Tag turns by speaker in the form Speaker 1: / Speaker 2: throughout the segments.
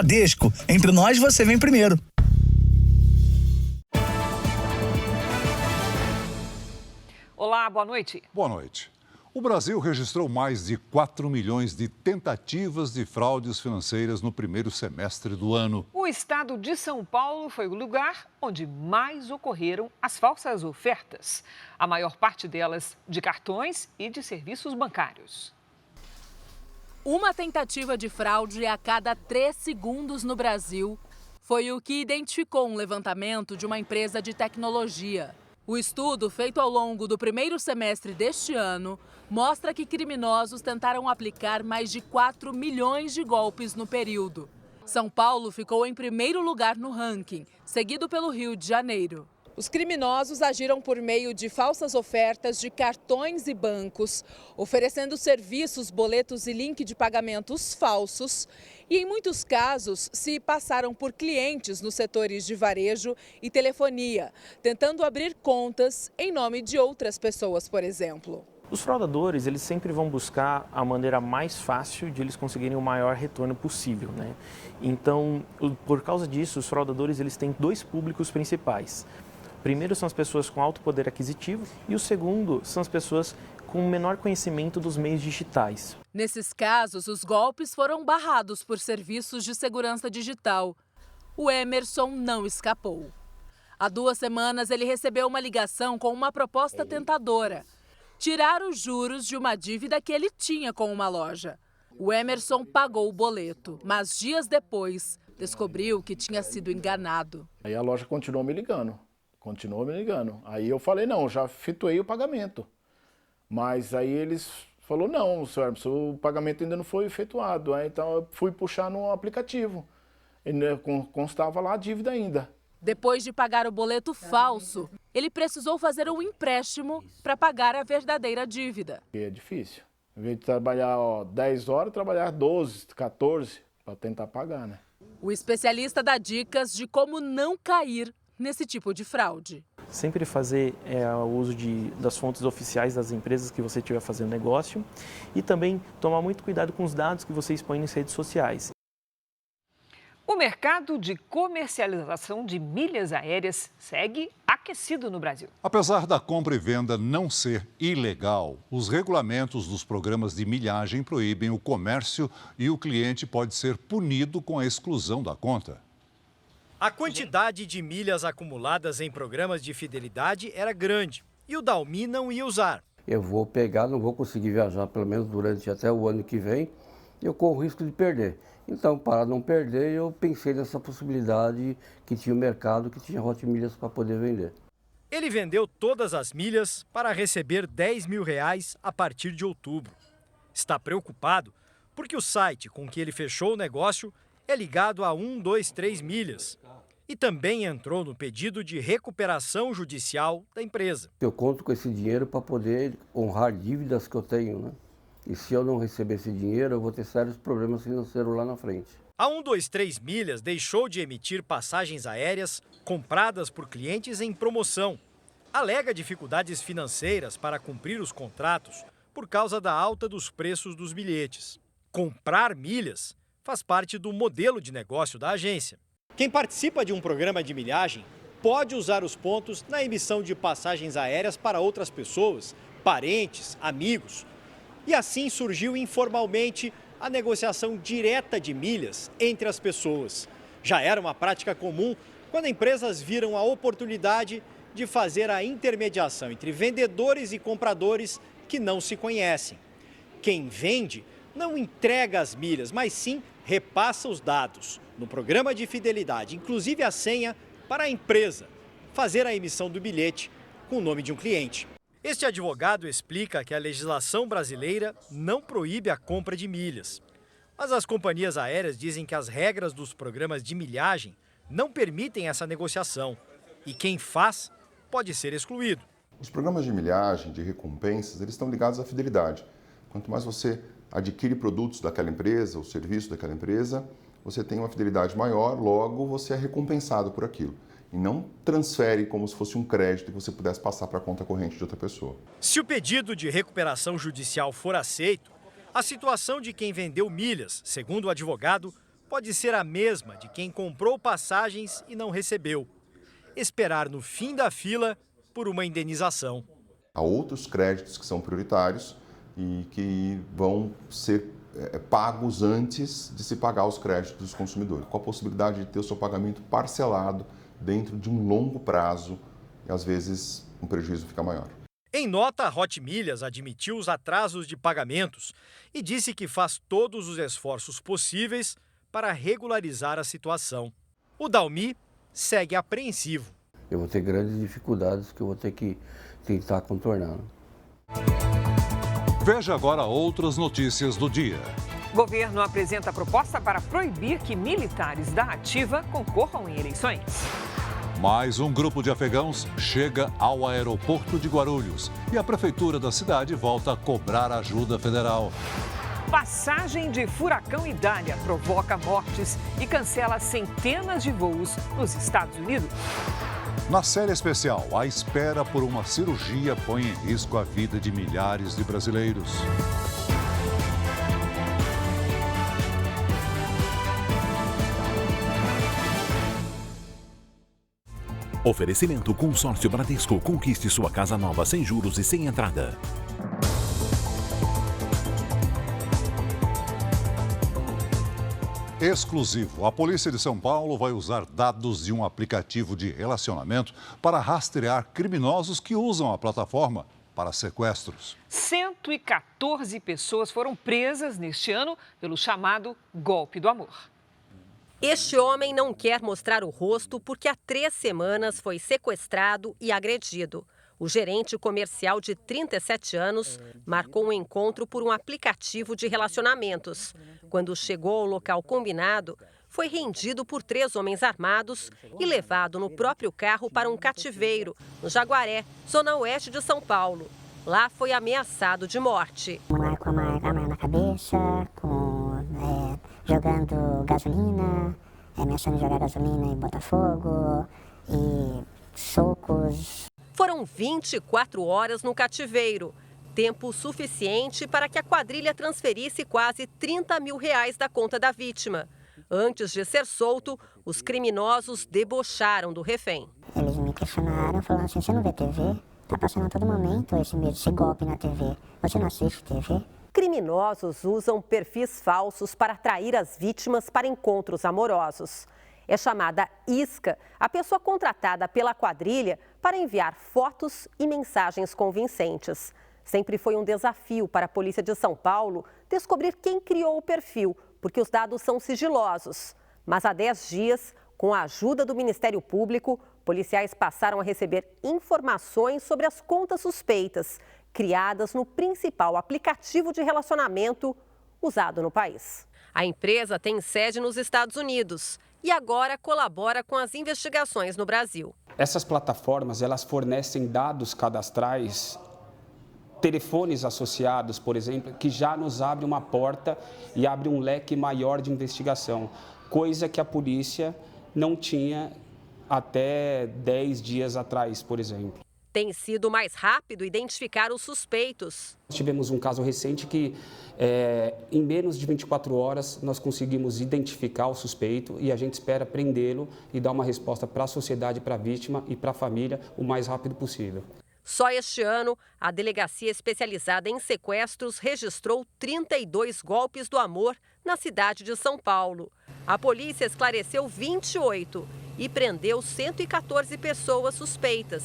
Speaker 1: Bradesco, entre nós você vem primeiro.
Speaker 2: Olá, boa noite.
Speaker 3: Boa noite. O Brasil registrou mais de 4 milhões de tentativas de fraudes financeiras no primeiro semestre do ano.
Speaker 2: O estado de São Paulo foi o lugar onde mais ocorreram as falsas ofertas. A maior parte delas de cartões e de serviços bancários.
Speaker 4: Uma tentativa de fraude a cada 3 segundos no Brasil foi o que identificou um levantamento de uma empresa de tecnologia. O estudo, feito ao longo do primeiro semestre deste ano, mostra que criminosos tentaram aplicar mais de 4 milhões de golpes no período. São Paulo ficou em primeiro lugar no ranking, seguido pelo Rio de Janeiro. Os criminosos agiram por meio de falsas ofertas de cartões e bancos, oferecendo serviços, boletos e link de pagamentos falsos. E, em muitos casos, se passaram por clientes nos setores de varejo e telefonia, tentando abrir contas em nome de outras pessoas, por exemplo.
Speaker 5: Os fraudadores, eles sempre vão buscar a maneira mais fácil de eles conseguirem o maior retorno possível, né? Então, por causa disso, os fraudadores, eles têm 2 públicos principais. O primeiro são as pessoas com alto poder aquisitivo e o segundo são as pessoas com menor conhecimento dos meios digitais.
Speaker 4: Nesses casos, os golpes foram barrados por serviços de segurança digital. O Emerson não escapou. Há 2 semanas, ele recebeu uma ligação com uma proposta tentadora: tirar os juros de uma dívida que ele tinha com uma loja. O Emerson pagou o boleto, mas dias depois descobriu que tinha sido enganado.
Speaker 6: Aí a loja continuou me ligando. Aí eu falei, não, já efetuei o pagamento. Mas aí eles falaram, não, senhor, o pagamento ainda não foi efetuado. Aí, então eu fui puxar no aplicativo. E constava lá a dívida ainda.
Speaker 4: Depois de pagar o boleto falso, ele precisou fazer um empréstimo para pagar a verdadeira dívida.
Speaker 6: E é difícil. Em vez de trabalhar 10 horas, trabalhar 12, 14 para tentar pagar, né?
Speaker 4: O especialista dá dicas de como não cair nesse tipo de fraude.
Speaker 5: Sempre fazer o uso das fontes oficiais das empresas que você estiver fazendo negócio e também tomar muito cuidado com os dados que você expõe nas redes sociais.
Speaker 2: O mercado de comercialização de milhas aéreas segue aquecido no Brasil.
Speaker 3: Apesar da compra e venda não ser ilegal, os regulamentos dos programas de milhagem proíbem o comércio e o cliente pode ser punido com a exclusão da conta.
Speaker 7: A quantidade de milhas acumuladas em programas de fidelidade era grande e o Dalmi não ia usar.
Speaker 8: Eu vou pegar, não vou conseguir viajar pelo menos durante até o ano que vem, eu corro o risco de perder. Então, para não perder, eu pensei nessa possibilidade que tinha o mercado, que tinha Hot Milhas para poder vender.
Speaker 7: Ele vendeu todas as milhas para receber R$10 mil a partir de outubro. Está preocupado porque o site com que ele fechou o negócio é ligado a 123 milhas e também entrou no pedido de recuperação judicial da empresa.
Speaker 8: Eu conto com esse dinheiro para poder honrar dívidas que eu tenho, né? E se eu não receber esse dinheiro, eu vou ter sérios problemas financeiros lá na frente.
Speaker 7: A 123 milhas deixou de emitir passagens aéreas compradas por clientes em promoção. Alega dificuldades financeiras para cumprir os contratos por causa da alta dos preços dos bilhetes. Comprar milhas faz parte do modelo de negócio da agência. Quem participa de um programa de milhagem pode usar os pontos na emissão de passagens aéreas para outras pessoas, parentes, amigos. E assim surgiu informalmente a negociação direta de milhas entre as pessoas. Já era uma prática comum quando empresas viram a oportunidade de fazer a intermediação entre vendedores e compradores que não se conhecem. Quem vende não entrega as milhas, mas sim repassa os dados no programa de fidelidade, inclusive a senha, para a empresa fazer a emissão do bilhete com o nome de um cliente. Este advogado explica que a legislação brasileira não proíbe a compra de milhas. Mas as companhias aéreas dizem que as regras dos programas de milhagem não permitem essa negociação. E quem faz pode ser excluído.
Speaker 9: Os programas de milhagem, de recompensas, eles estão ligados à fidelidade. Quanto mais você adquire produtos daquela empresa, ou serviços daquela empresa, você tem uma fidelidade maior, logo você é recompensado por aquilo. E não transfere como se fosse um crédito que você pudesse passar para a conta corrente de outra pessoa.
Speaker 7: Se o pedido de recuperação judicial for aceito, a situação de quem vendeu milhas, segundo o advogado, pode ser a mesma de quem comprou passagens e não recebeu. Esperar no fim da fila por uma indenização.
Speaker 9: Há outros créditos que são prioritários e que vão ser pagos antes de se pagar os créditos dos consumidores, com a possibilidade de ter o seu pagamento parcelado dentro de um longo prazo e às vezes o prejuízo fica maior.
Speaker 7: Em nota, a Hot Milhas admitiu os atrasos de pagamentos e disse que faz todos os esforços possíveis para regularizar a situação. O Dalmi segue apreensivo.
Speaker 8: Eu vou ter grandes dificuldades que eu vou ter que tentar contornar.
Speaker 3: Veja agora outras notícias do dia.
Speaker 2: Governo apresenta proposta para proibir que militares da ativa concorram em eleições.
Speaker 3: Mais um grupo de afegãos chega ao aeroporto de Guarulhos e a prefeitura da cidade volta a cobrar ajuda federal.
Speaker 2: Passagem de furacão Idália provoca mortes e cancela centenas de voos nos Estados Unidos.
Speaker 3: Na série especial, a espera por uma cirurgia põe em risco a vida de milhares de brasileiros.
Speaker 10: Oferecimento Consórcio Bradesco. Conquiste sua casa nova sem juros e sem entrada.
Speaker 3: Exclusivo. A Polícia de São Paulo vai usar dados de um aplicativo de relacionamento para rastrear criminosos que usam a plataforma para sequestros.
Speaker 2: 114 pessoas foram presas neste ano pelo chamado golpe do amor.
Speaker 11: Este homem não quer mostrar o rosto porque há 3 semanas foi sequestrado e agredido. O gerente comercial de 37 anos marcou um encontro por um aplicativo de relacionamentos. Quando chegou ao local combinado, foi rendido por 3 homens armados e levado no próprio carro para um cativeiro, no Jaguaré, zona oeste de São Paulo. Lá foi ameaçado de morte.
Speaker 12: Mulher com uma arma na cabeça, jogando gasolina, ameaçando jogar gasolina em Botafogo e socos.
Speaker 11: Foram 24 horas no cativeiro, tempo suficiente para que a quadrilha transferisse quase R$30 mil da conta da vítima. Antes de ser solto, os criminosos debocharam do refém.
Speaker 12: Eles me questionaram, falando assim, você não vê TV? Tá passando a todo momento esse golpe na TV. Você não assiste TV?
Speaker 11: Criminosos usam perfis falsos para atrair as vítimas para encontros amorosos. É chamada isca a pessoa contratada pela quadrilha para enviar fotos e mensagens convincentes. Sempre foi um desafio para a Polícia de São Paulo descobrir quem criou o perfil, porque os dados são sigilosos. Mas há 10 dias, com a ajuda do Ministério Público, policiais passaram a receber informações sobre as contas suspeitas, criadas no principal aplicativo de relacionamento usado no país. A empresa tem sede nos Estados Unidos e agora colabora com as investigações no Brasil.
Speaker 13: Essas plataformas, elas fornecem dados cadastrais, telefones associados, por exemplo, que já nos abre uma porta e abre um leque maior de investigação, coisa que a polícia não tinha até 10 dias atrás, por exemplo.
Speaker 11: Tem sido mais rápido identificar os suspeitos.
Speaker 13: Tivemos um caso recente que, em menos de 24 horas, nós conseguimos identificar o suspeito e a gente espera prendê-lo e dar uma resposta para a sociedade, para a vítima e para a família o mais rápido possível.
Speaker 11: Só este ano, a Delegacia Especializada em Sequestros registrou 32 golpes do amor na cidade de São Paulo. A polícia esclareceu 28 e prendeu 114 pessoas suspeitas.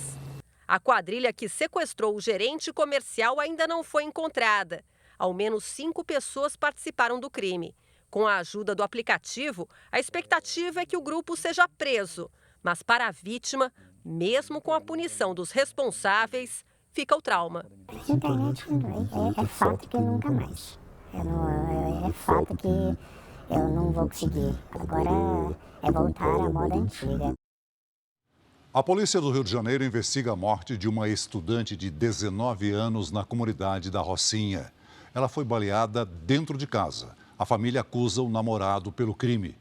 Speaker 11: A quadrilha que sequestrou o gerente comercial ainda não foi encontrada. Ao menos 5 pessoas participaram do crime. Com a ajuda do aplicativo, a expectativa é que o grupo seja preso. Mas para a vítima, mesmo com a punição dos responsáveis, fica o trauma.
Speaker 12: A internet é fato que nunca mais. É fato que eu não vou conseguir. Agora é voltar à moda antiga.
Speaker 3: A polícia do Rio de Janeiro investiga a morte de uma estudante de 19 anos na comunidade da Rocinha. Ela foi baleada dentro de casa. A família acusa o namorado pelo crime.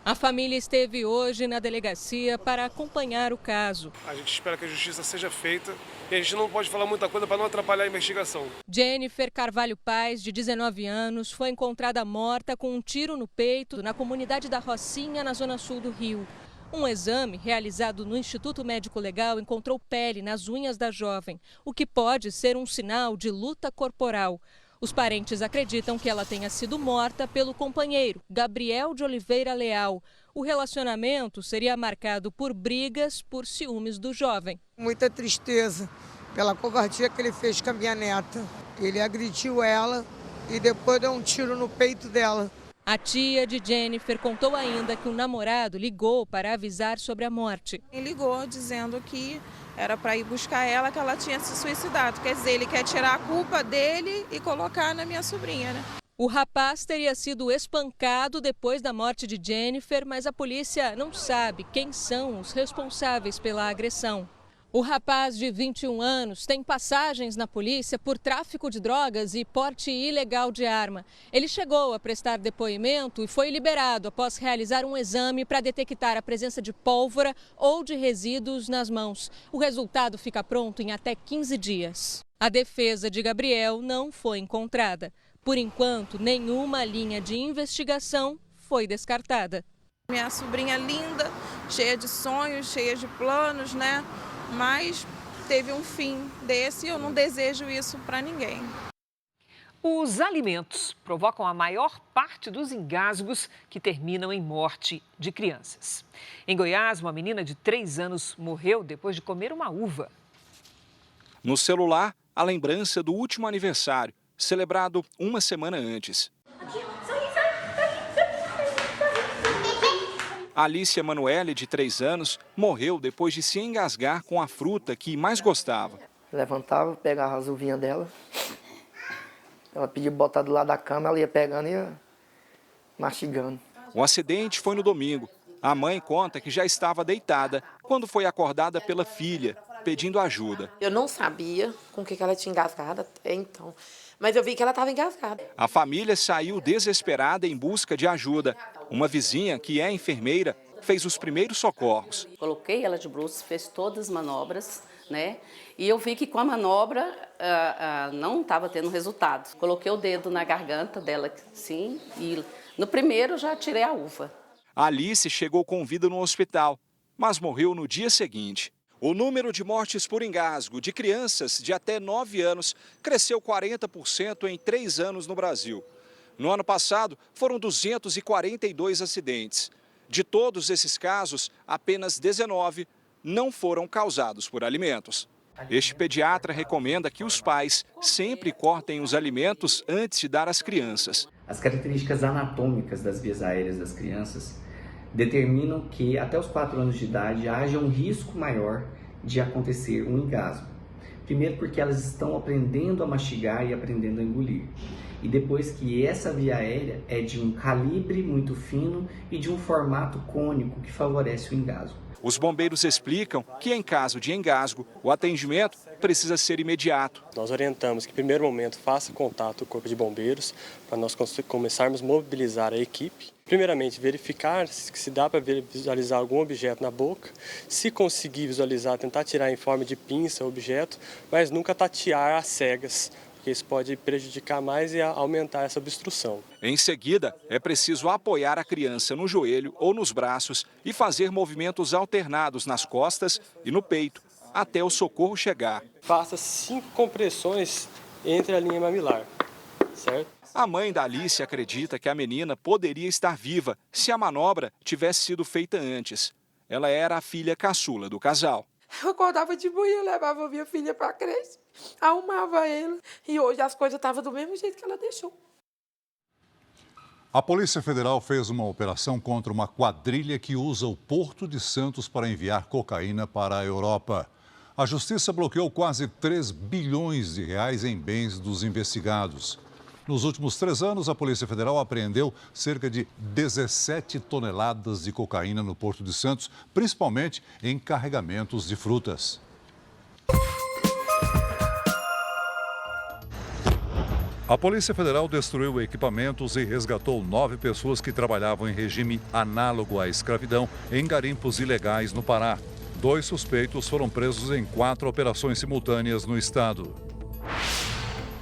Speaker 14: A família esteve hoje na delegacia para acompanhar o caso.
Speaker 15: A gente espera que a justiça seja feita e a gente não pode falar muita coisa para não atrapalhar a investigação.
Speaker 14: Jennifer Carvalho Paz, de 19 anos, foi encontrada morta com um tiro no peito na comunidade da Rocinha, na zona sul do Rio. Um exame realizado no Instituto Médico Legal encontrou pele nas unhas da jovem, o que pode ser um sinal de luta corporal. Os parentes acreditam que ela tenha sido morta pelo companheiro, Gabriel de Oliveira Leal. O relacionamento seria marcado por brigas por ciúmes do jovem.
Speaker 16: Muita tristeza pela covardia que ele fez com a minha neta. Ele agrediu ela e depois deu um tiro no peito dela.
Speaker 14: A tia de Jennifer contou ainda que o namorado ligou para avisar sobre a morte.
Speaker 17: Ele ligou dizendo que era para ir buscar ela, que ela tinha se suicidado. Quer dizer, ele quer tirar a culpa dele e colocar na minha sobrinha, né?
Speaker 14: O rapaz teria sido espancado depois da morte de Jennifer, mas a polícia não sabe quem são os responsáveis pela agressão. O rapaz de 21 anos tem passagens na polícia por tráfico de drogas e porte ilegal de arma. Ele chegou a prestar depoimento e foi liberado após realizar um exame para detectar a presença de pólvora ou de resíduos nas mãos. O resultado fica pronto em até 15 dias. A defesa de Gabriel não foi encontrada. Por enquanto, nenhuma linha de investigação foi descartada.
Speaker 17: Minha sobrinha linda, cheia de sonhos, cheia de planos, né? Mas teve um fim desse e eu não desejo isso para ninguém.
Speaker 2: Os alimentos provocam a maior parte dos engasgos que terminam em morte de crianças. Em Goiás, uma menina de 3 anos morreu depois de comer uma uva.
Speaker 18: No celular, a lembrança do último aniversário, celebrado uma semana antes. Alice Emanuele, de 3 anos, morreu depois de se engasgar com a fruta que mais gostava.
Speaker 19: Levantava, pegava as uvinhas dela, ela pedia botar do lado da cama, ela ia pegando e ia mastigando.
Speaker 18: O acidente foi no domingo. A mãe conta que já estava deitada quando foi acordada pela filha, pedindo ajuda.
Speaker 20: Eu não sabia com o que ela tinha engasgado até então, mas eu vi que ela estava engasgada.
Speaker 18: A família saiu desesperada em busca de ajuda. Uma vizinha, que é enfermeira, fez os primeiros socorros.
Speaker 21: Coloquei ela de bruços, fez todas as manobras, né? E eu vi que com a manobra não estava tendo resultado. Coloquei o dedo na garganta dela, sim, e no primeiro já tirei a uva.
Speaker 18: Alice chegou com vida no hospital, mas morreu no dia seguinte. O número de mortes por engasgo de crianças de até 9 anos cresceu 40% em 3 anos no Brasil. No ano passado, foram 242 acidentes. De todos esses casos, apenas 19 não foram causados por alimentos. Este pediatra recomenda que os pais sempre cortem os alimentos antes de dar às crianças.
Speaker 22: As características anatômicas das vias aéreas das crianças determinam que até os 4 anos de idade haja um risco maior de acontecer um engasgo. Primeiro porque elas estão aprendendo a mastigar e aprendendo a engolir. E depois que essa via aérea é de um calibre muito fino e de um formato cônico que favorece o engasgo.
Speaker 18: Os bombeiros explicam que em caso de engasgo, o atendimento precisa ser imediato.
Speaker 23: Nós orientamos que, em primeiro momento, faça contato com o Corpo de Bombeiros para nós começarmos a mobilizar a equipe. Primeiramente, verificar se dá para visualizar algum objeto na boca. Se conseguir visualizar, tentar tirar em forma de pinça o objeto, mas nunca tatear às cegas, porque isso pode prejudicar mais e aumentar essa obstrução.
Speaker 18: Em seguida, é preciso apoiar a criança no joelho ou nos braços e fazer movimentos alternados nas costas e no peito, até o socorro chegar.
Speaker 23: Faça 5 compressões entre a linha mamilar, certo?
Speaker 18: A mãe da Alice acredita que a menina poderia estar viva se a manobra tivesse sido feita antes. Ela era a filha caçula do casal.
Speaker 20: Eu acordava de manhã, levava minha filha para a creche, arrumava ela e hoje as coisas estavam do mesmo jeito que ela deixou.
Speaker 3: A Polícia Federal fez uma operação contra uma quadrilha que usa o Porto de Santos para enviar cocaína para a Europa. A Justiça bloqueou quase 3 bilhões de reais em bens dos investigados. Nos últimos 3 anos, a Polícia Federal apreendeu cerca de 17 toneladas de cocaína no Porto de Santos, principalmente em carregamentos de frutas. A Polícia Federal destruiu equipamentos e resgatou 9 pessoas que trabalhavam em regime análogo à escravidão em garimpos ilegais no Pará. 2 suspeitos foram presos em 4 operações simultâneas no estado.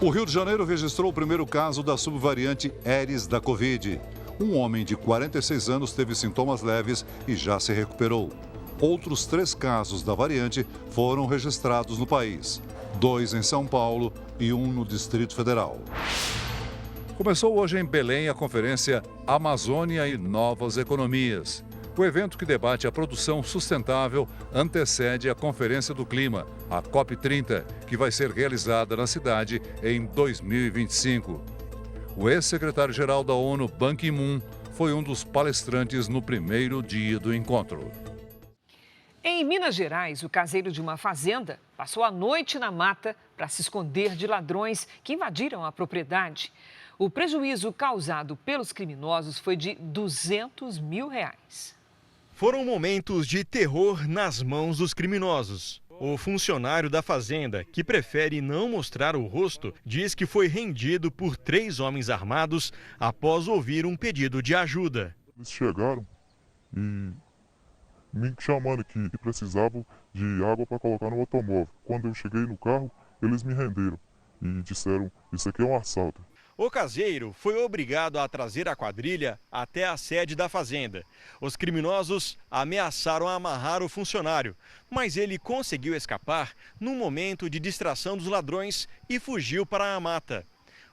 Speaker 3: O Rio de Janeiro registrou o primeiro caso da subvariante Aedes da Covid. Um homem de 46 anos teve sintomas leves e já se recuperou. Outros 3 casos da variante foram registrados no país. 2 em São Paulo e 1 no Distrito Federal. Começou hoje em Belém a conferência Amazônia e Novas Economias. O evento que debate a produção sustentável antecede a Conferência do Clima, a COP30, que vai ser realizada na cidade em 2025. O ex-secretário-geral da ONU, Ban Ki-moon, foi um dos palestrantes no primeiro dia do encontro.
Speaker 2: Em Minas Gerais, o caseiro de uma fazenda passou a noite na mata para se esconder de ladrões que invadiram a propriedade. O prejuízo causado pelos criminosos foi de R$200 mil.
Speaker 1: Foram momentos de terror nas mãos dos criminosos. O funcionário da fazenda, que prefere não mostrar o rosto, diz que foi rendido por 3 homens armados após ouvir um pedido de ajuda.
Speaker 4: Eles chegaram e me chamando que precisavam de água para colocar no automóvel. Quando eu cheguei no carro, eles me renderam e disseram: isso aqui é um assalto.
Speaker 1: O caseiro foi obrigado a trazer a quadrilha até a sede da fazenda. Os criminosos ameaçaram amarrar o funcionário, mas ele conseguiu escapar num momento de distração dos ladrões e fugiu para a mata.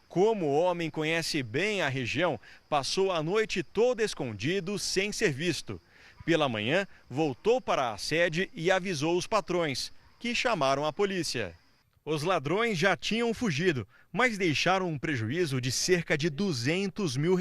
Speaker 1: Como o homem conhece bem a região, passou a noite toda escondido sem ser visto. Pela manhã, voltou para a sede e avisou os patrões, que chamaram a polícia. Os ladrões já tinham fugido, mas deixaram um prejuízo de cerca de R$200 mil.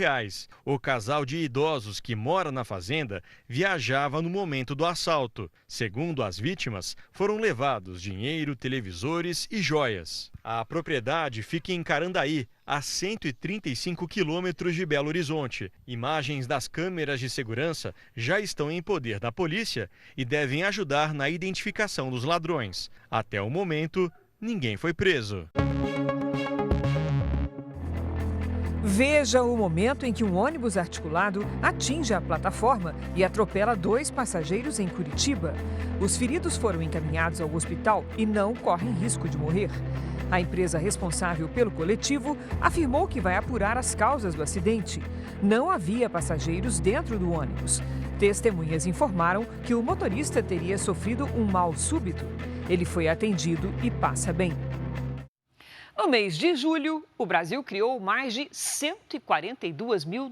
Speaker 1: O casal de idosos que mora na fazenda viajava no momento do assalto. Segundo as vítimas, foram levados dinheiro, televisores e joias. A propriedade fica em Carandaí, a 135 quilômetros de Belo Horizonte. Imagens das câmeras de segurança já estão em poder da polícia e devem ajudar na identificação dos ladrões. Até o momento, ninguém foi preso.
Speaker 2: Veja o momento em que um ônibus articulado atinge a plataforma e atropela 2 passageiros em Curitiba. Os feridos foram encaminhados ao hospital e não correm risco de morrer. A empresa responsável pelo coletivo afirmou que vai apurar as causas do acidente. Não havia passageiros dentro do ônibus. Testemunhas informaram que o motorista teria sofrido um mal súbito. Ele foi atendido e passa bem. No mês de julho, o Brasil criou mais de 142 mil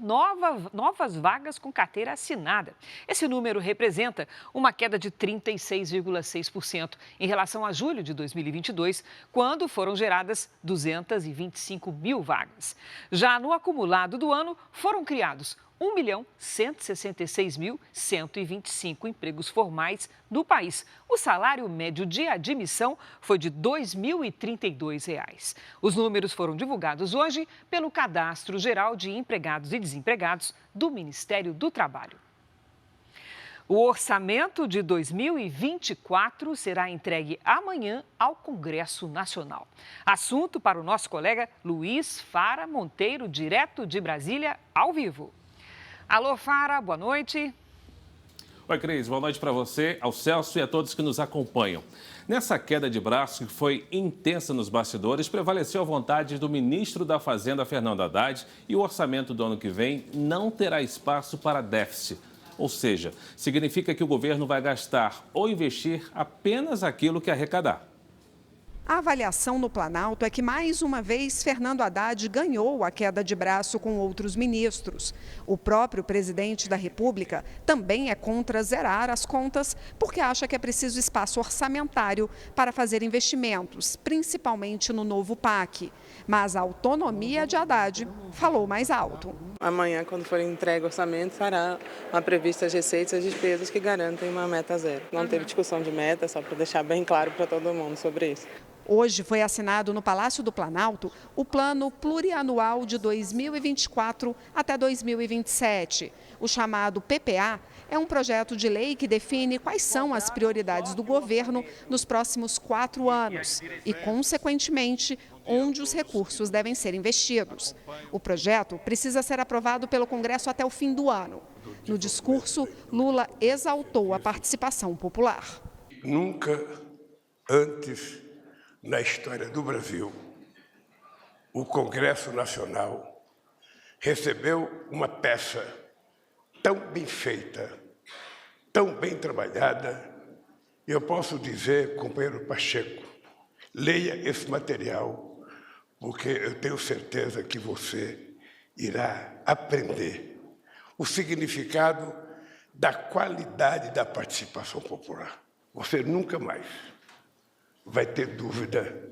Speaker 2: novas vagas com carteira assinada. Esse número representa uma queda de 36,6% em relação a julho de 2022, quando foram geradas 225 mil vagas. Já no acumulado do ano, foram criados 1.166.125 empregos formais no país. O salário médio de admissão foi de R$ 2.032. Os números foram divulgados hoje pelo Cadastro Geral de Empregados e Desempregados do Ministério do Trabalho. O orçamento de 2024 será entregue amanhã ao Congresso Nacional. Assunto para o nosso colega Luiz Fara Monteiro, direto de Brasília, ao vivo. Alô, Fara, boa noite.
Speaker 6: Oi, Cris, boa noite para você, ao Celso e a todos que nos acompanham. Nessa queda de braço que foi intensa nos bastidores, prevaleceu a vontade do ministro da Fazenda, Fernando Haddad, e o orçamento do ano que vem não terá espaço para déficit. Ou seja, significa que o governo vai gastar ou investir apenas aquilo que arrecadar.
Speaker 24: A avaliação no Planalto é que, mais uma vez, Fernando Haddad ganhou a queda de braço com outros ministros. O próprio presidente da República também é contra zerar as contas, porque acha que é preciso espaço orçamentário para fazer investimentos, principalmente no novo PAC. Mas a autonomia de Haddad falou mais alto.
Speaker 25: Amanhã, quando for entregue o orçamento, fará uma prevista as receitas e as despesas que garantem uma meta zero. Não teve discussão de meta, só para deixar bem claro para todo mundo sobre isso.
Speaker 24: Hoje foi assinado no Palácio do Planalto o Plano Plurianual de 2024 até 2027. O chamado PPA é um projeto de lei que define quais são as prioridades do governo nos próximos 4 anos e, consequentemente, onde os recursos devem ser investidos. O projeto precisa ser aprovado pelo Congresso até o fim do ano. No discurso, Lula exaltou a participação popular.
Speaker 5: Nunca antes na história do Brasil, o Congresso Nacional recebeu uma peça tão bem feita, tão bem trabalhada. Eu posso dizer, companheiro Pacheco, leia esse material, porque eu tenho certeza que você irá aprender o significado da qualidade da participação popular. Você nunca mais vai ter dúvida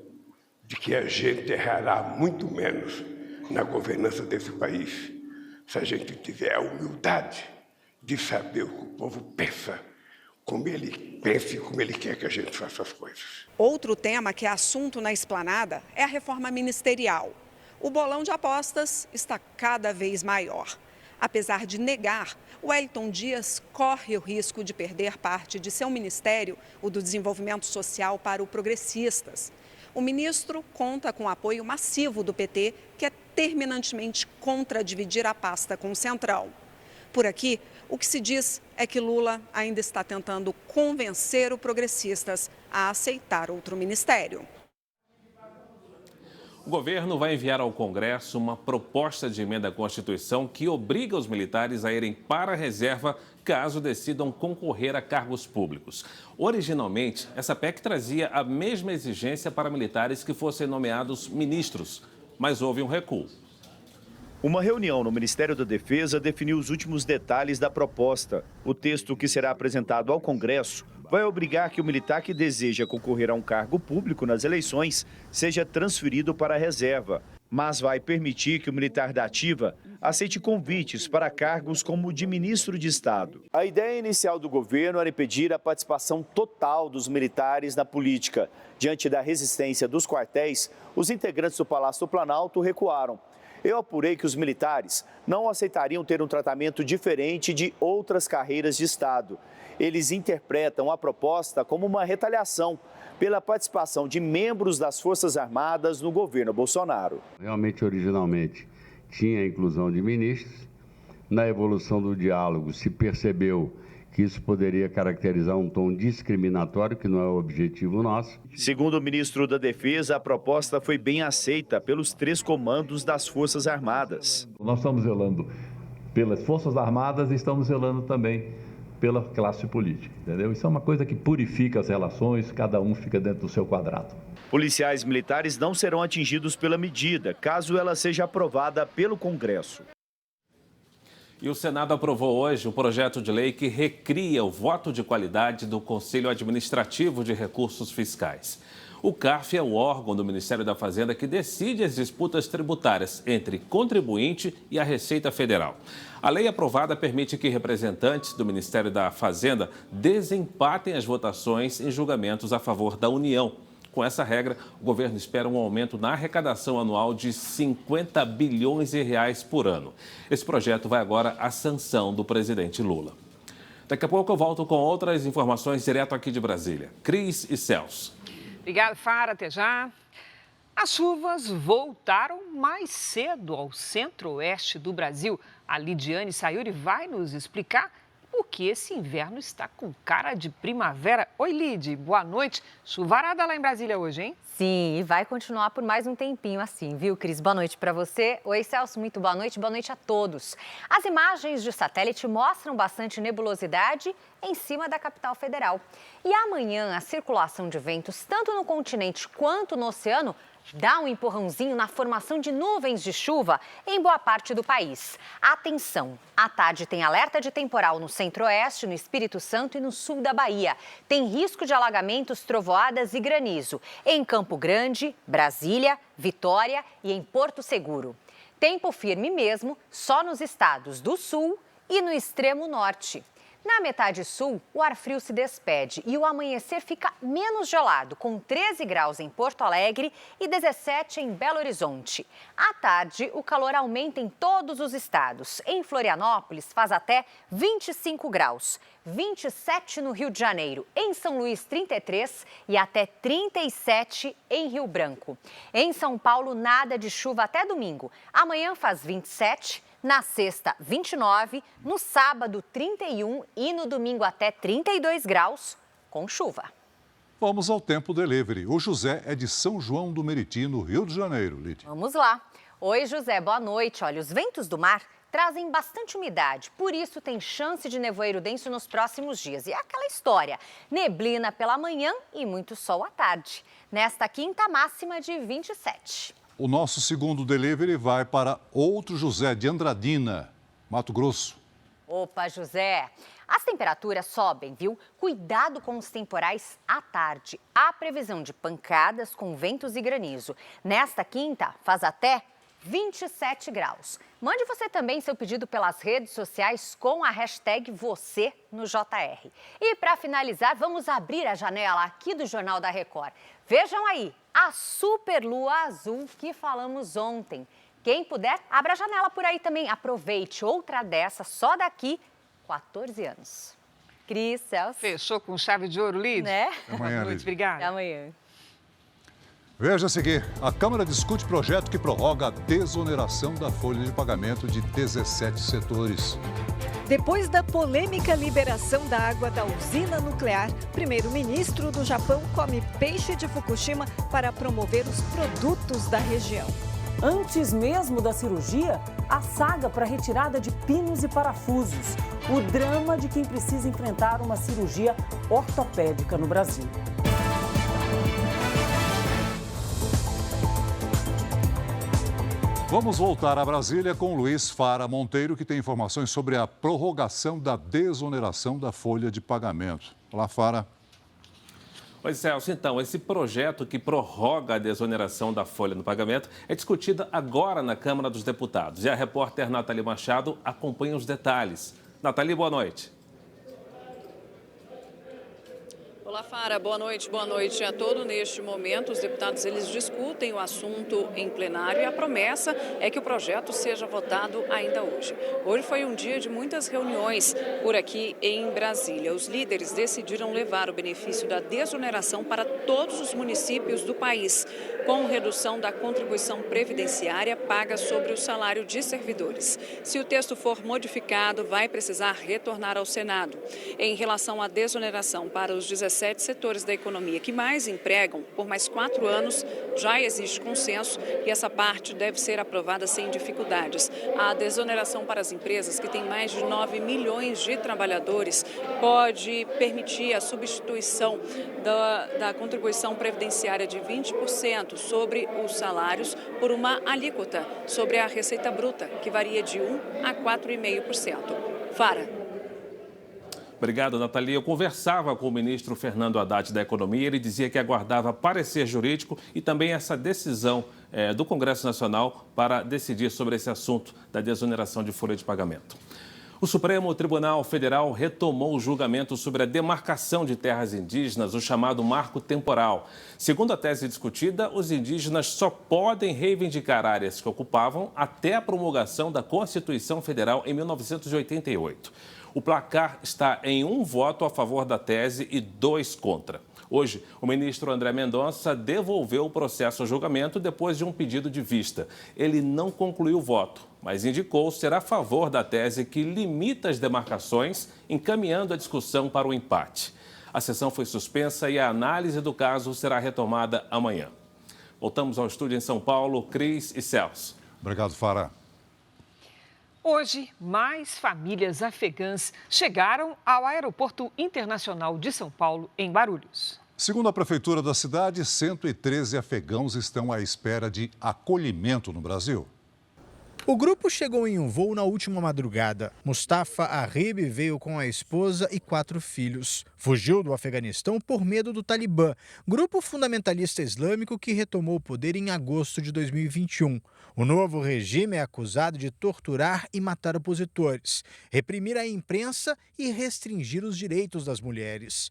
Speaker 5: de que a gente errará muito menos na governança desse país se a gente tiver a humildade de saber o que o povo pensa, como ele pensa e como ele quer que a gente faça as coisas.
Speaker 24: Outro tema que é assunto na esplanada é a reforma ministerial. O bolão de apostas está cada vez maior. Apesar de negar, Wellington Dias corre o risco de perder parte de seu ministério, o do Desenvolvimento Social, para o Progressistas. O ministro conta com o apoio massivo do PT, que é terminantemente contra dividir a pasta com o Centrão. Por aqui, o que se diz é que Lula ainda está tentando convencer o Progressistas a aceitar outro ministério.
Speaker 6: O governo vai enviar ao Congresso uma proposta de emenda à Constituição que obriga os militares a irem para a reserva caso decidam concorrer a cargos públicos. Originalmente, essa PEC trazia a mesma exigência para militares que fossem nomeados ministros, mas houve um recuo.
Speaker 7: Uma reunião no Ministério da Defesa definiu os últimos detalhes da proposta. O texto que será apresentado ao Congresso vai obrigar que o militar que deseja concorrer a um cargo público nas eleições seja transferido para a reserva, mas vai permitir que o militar da ativa aceite convites para cargos como o de ministro de Estado. A ideia inicial do governo era impedir a participação total dos militares na política. Diante da resistência dos quartéis, os integrantes do Palácio do Planalto recuaram. Eu apurei que os militares não aceitariam ter um tratamento diferente de outras carreiras de Estado. Eles interpretam a proposta como uma retaliação pela participação de membros das Forças Armadas no governo Bolsonaro.
Speaker 8: Realmente, originalmente, tinha a inclusão de ministros. Na evolução do diálogo, se percebeu que isso poderia caracterizar um tom discriminatório, que não é o objetivo nosso.
Speaker 7: Segundo o ministro da Defesa, a proposta foi bem aceita pelos 3 comandos das Forças Armadas.
Speaker 9: Nós estamos zelando pelas Forças Armadas e estamos zelando também pela classe política, entendeu? Isso é uma coisa que purifica as relações, cada um fica dentro do seu quadrado.
Speaker 7: Policiais militares não serão atingidos pela medida, caso ela seja aprovada pelo Congresso.
Speaker 6: E o Senado aprovou hoje o projeto de lei que recria o voto de qualidade do Conselho Administrativo de Recursos Fiscais. O CARF é o órgão do Ministério da Fazenda que decide as disputas tributárias entre contribuinte e a Receita Federal. A lei aprovada permite que representantes do Ministério da Fazenda desempatem as votações em julgamentos a favor da União. Com essa regra, o governo espera um aumento na arrecadação anual de 50 bilhões de reais por ano. Esse projeto vai agora à sanção do presidente Lula. Daqui a pouco eu volto com outras informações direto aqui de Brasília. Cris e Celso.
Speaker 2: Obrigada, Fara. Até já. As chuvas voltaram mais cedo ao centro-oeste do Brasil. A Lidiane Sayuri vai nos explicar por que esse inverno está com cara de primavera. Oi, Lid, boa noite. Chuvarada lá em Brasília hoje, hein?
Speaker 10: Sim, e vai continuar por mais um tempinho assim, viu, Cris? Boa noite para você. Oi, Celso, muito boa noite a todos. As imagens de satélite mostram bastante nebulosidade em cima da capital federal. E amanhã a circulação de ventos, tanto no continente quanto no oceano, dá um empurrãozinho na formação de nuvens de chuva em boa parte do país. Atenção, à tarde tem alerta de temporal no centro-oeste, no Espírito Santo e no sul da Bahia. Tem risco de alagamentos, trovoadas e granizo em Campo Grande, Brasília, Vitória e em Porto Seguro. Tempo firme mesmo só nos estados do sul e no extremo norte. Na metade sul, o ar frio se despede e o amanhecer fica menos gelado, com 13 graus em Porto Alegre e 17 em Belo Horizonte. À tarde, o calor aumenta em todos os estados. Em Florianópolis, faz até 25 graus, 27 no Rio de Janeiro, em São Luís, 33 e até 37 em Rio Branco. Em São Paulo, nada de chuva até domingo. Amanhã faz 27. Na sexta, 29, no sábado, 31 e no domingo até 32 graus, com chuva.
Speaker 3: Vamos ao Tempo Delivery. O José é de São João do Meriti, no Rio de Janeiro, Lídia.
Speaker 10: Vamos lá. Oi, José, boa noite. Olha, os ventos do mar trazem bastante umidade, por isso tem chance de nevoeiro denso nos próximos dias. E é aquela história, neblina pela manhã e muito sol à tarde. Nesta quinta, máxima de 27.
Speaker 3: O nosso segundo delivery vai para outro José de Andradina, Mato Grosso.
Speaker 10: Opa, José! As temperaturas sobem, viu? Cuidado com os temporais à tarde. Há previsão de pancadas com ventos e granizo. Nesta quinta, faz até 27 graus. Mande você também seu pedido pelas redes sociais com a hashtag #VocêNoJR. E para finalizar, vamos abrir a janela aqui do Jornal da Record. Vejam aí, a superlua azul que falamos ontem. Quem puder, abra a janela por aí também. Aproveite outra dessa só daqui 14 anos. Cris, Celso.
Speaker 2: Fechou com chave de ouro, Lídia?
Speaker 10: Né?
Speaker 3: Amanhã, Lídia.
Speaker 2: Obrigada.
Speaker 10: Até amanhã.
Speaker 3: Veja a seguir, a Câmara discute projeto que prorroga a desoneração da folha de pagamento de 17 setores.
Speaker 11: Depois da polêmica liberação da água da usina nuclear, primeiro-ministro do Japão come peixe de Fukushima para promover os produtos da região.
Speaker 12: Antes mesmo da cirurgia, a saga para retirada de pinos e parafusos. O drama de quem precisa enfrentar uma cirurgia ortopédica no Brasil.
Speaker 3: Vamos voltar a Brasília com Luiz Fara Monteiro, que tem informações sobre a prorrogação da desoneração da folha de pagamento. Olá, Fara.
Speaker 6: Oi, Celso. Então, esse projeto que prorroga a desoneração da folha do pagamento é discutido agora na Câmara dos Deputados. E a repórter Nathalie Machado acompanha os detalhes. Nathalie, boa noite.
Speaker 13: Olá, Fara. Boa noite a todos. Neste momento, os deputados eles discutem o assunto em plenário e a promessa é que o projeto seja votado ainda hoje. Hoje foi um dia de muitas reuniões por aqui em Brasília. Os líderes decidiram levar o benefício da desoneração para todos os municípios do país, com redução da contribuição previdenciária paga sobre o salário de servidores. Se o texto for modificado, vai precisar retornar ao Senado. Em relação à desoneração para os 17 setores da economia que mais empregam por mais 4 anos, já existe consenso e essa parte deve ser aprovada sem dificuldades. A desoneração para as empresas que têm mais de 9 milhões de trabalhadores pode permitir a substituição da contribuição previdenciária de 20% sobre os salários por uma alíquota sobre a receita bruta, que varia de 1% a 4,5%. Fara.
Speaker 6: Obrigado, Nathalie. Eu conversava com o ministro Fernando Haddad da Economia. Ele dizia que aguardava parecer jurídico e também essa decisão do Congresso Nacional para decidir sobre esse assunto da desoneração de folha de pagamento. O Supremo Tribunal Federal retomou o julgamento sobre a demarcação de terras indígenas, o chamado marco temporal. Segundo a tese discutida, os indígenas só podem reivindicar áreas que ocupavam até a promulgação da Constituição Federal em 1988. O placar está em 1 voto a favor da tese e 2 contra. Hoje, o ministro André Mendonça devolveu o processo ao julgamento depois de um pedido de vista. Ele não concluiu o voto, mas indicou ser a favor da tese que limita as demarcações, encaminhando a discussão para o empate. A sessão foi suspensa e a análise do caso será retomada amanhã. Voltamos ao estúdio em São Paulo. Cris e Celso.
Speaker 3: Obrigado, Fara.
Speaker 2: Hoje, mais famílias afegãs chegaram ao Aeroporto Internacional de São Paulo, em Guarulhos.
Speaker 3: Segundo a Prefeitura da cidade, 113 afegãos estão à espera de acolhimento no Brasil.
Speaker 14: O grupo chegou em um voo na última madrugada. Mustafa Arribi veio com a esposa e 4 filhos. Fugiu do Afeganistão por medo do Talibã, grupo fundamentalista islâmico que retomou o poder em agosto de 2021. O novo regime é acusado de torturar e matar opositores, reprimir a imprensa e restringir os direitos das mulheres.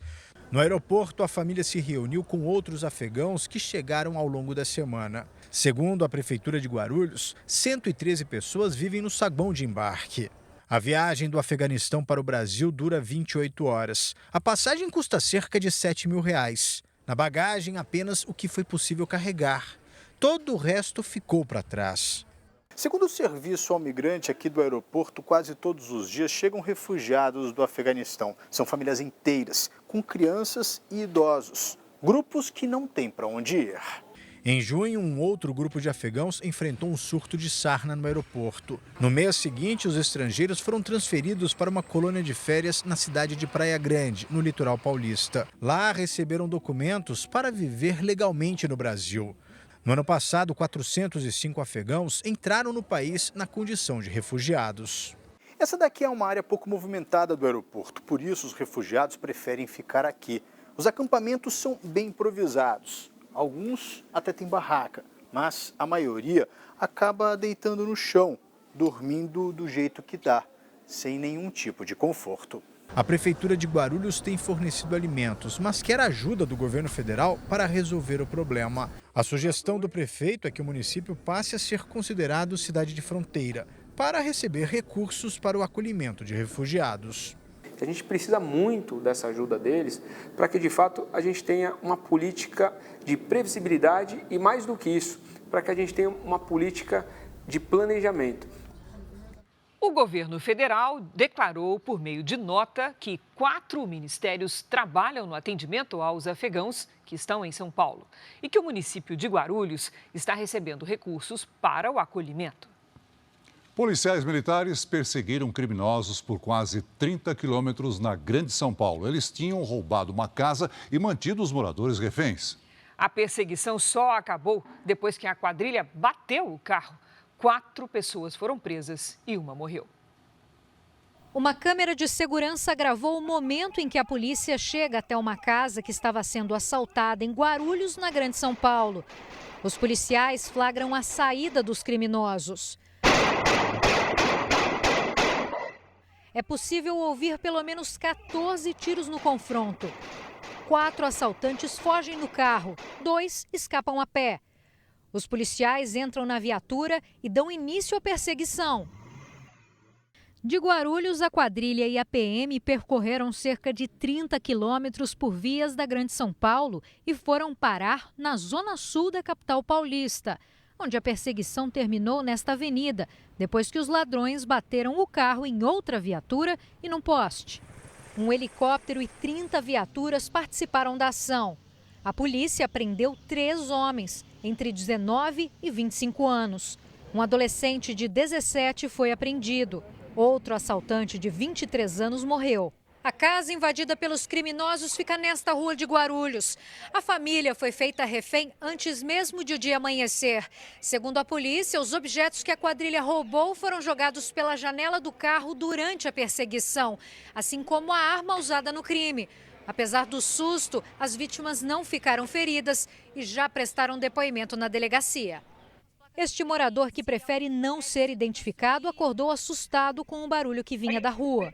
Speaker 14: No aeroporto, a família se reuniu com outros afegãos que chegaram ao longo da semana. Segundo a Prefeitura de Guarulhos, 113 pessoas vivem no saguão de embarque. A viagem do Afeganistão para o Brasil dura 28 horas. A passagem custa cerca de R$7 mil. Na bagagem, apenas o que foi possível carregar. Todo o resto ficou para trás.
Speaker 15: Segundo o serviço ao migrante aqui do aeroporto, quase todos os dias chegam refugiados do Afeganistão. São famílias inteiras, com crianças e idosos. Grupos que não têm para onde ir.
Speaker 14: Em junho, um outro grupo de afegãos enfrentou um surto de sarna no aeroporto. No mês seguinte, os estrangeiros foram transferidos para uma colônia de férias na cidade de Praia Grande, no litoral paulista. Lá, receberam documentos para viver legalmente no Brasil. No ano passado, 405 afegãos entraram no país na condição de refugiados.
Speaker 15: Essa daqui é uma área pouco movimentada do aeroporto, por isso os refugiados preferem ficar aqui. Os acampamentos são bem improvisados. Alguns até têm barraca, mas a maioria acaba deitando no chão, dormindo do jeito que dá, sem nenhum tipo de conforto.
Speaker 14: A Prefeitura de Guarulhos tem fornecido alimentos, mas quer ajuda do governo federal para resolver o problema. A sugestão do prefeito é que o município passe a ser considerado cidade de fronteira, para receber recursos para o acolhimento de refugiados.
Speaker 16: A gente precisa muito dessa ajuda deles para que, de fato, a gente tenha uma política de previsibilidade e, mais do que isso, para que a gente tenha uma política de planejamento.
Speaker 2: O governo federal declarou, por meio de nota, que 4 ministérios trabalham no atendimento aos afegãos que estão em São Paulo e que o município de Guarulhos está recebendo recursos para o acolhimento.
Speaker 3: Policiais militares perseguiram criminosos por quase 30 quilômetros na Grande São Paulo. Eles tinham roubado uma casa e mantido os moradores reféns.
Speaker 2: A perseguição só acabou depois que a quadrilha bateu o carro. 4 pessoas foram presas e uma morreu.
Speaker 17: Uma câmera de segurança gravou o momento em que a polícia chega até uma casa que estava sendo assaltada em Guarulhos, na Grande São Paulo. Os policiais flagram a saída dos criminosos. É possível ouvir pelo menos 14 tiros no confronto. 4 assaltantes fogem no carro, 2 escapam a pé. Os policiais entram na viatura e dão início à perseguição. De Guarulhos, a quadrilha e a PM percorreram cerca de 30 quilômetros por vias da Grande São Paulo e foram parar na zona sul da capital paulista, onde a perseguição terminou nesta avenida, depois que os ladrões bateram o carro em outra viatura e num poste. Um helicóptero e 30 viaturas participaram da ação. A polícia prendeu 3 homens, entre 19 e 25 anos. Um adolescente de 17 foi apreendido. Outro assaltante de 23 anos morreu. A casa invadida pelos criminosos fica nesta rua de Guarulhos. A família foi feita refém antes mesmo de o dia amanhecer. Segundo a polícia, os objetos que a quadrilha roubou foram jogados pela janela do carro durante a perseguição, assim como a arma usada no crime. Apesar do susto, as vítimas não ficaram feridas e já prestaram depoimento na delegacia. Este morador, que prefere não ser identificado, acordou assustado com o barulho que vinha da rua.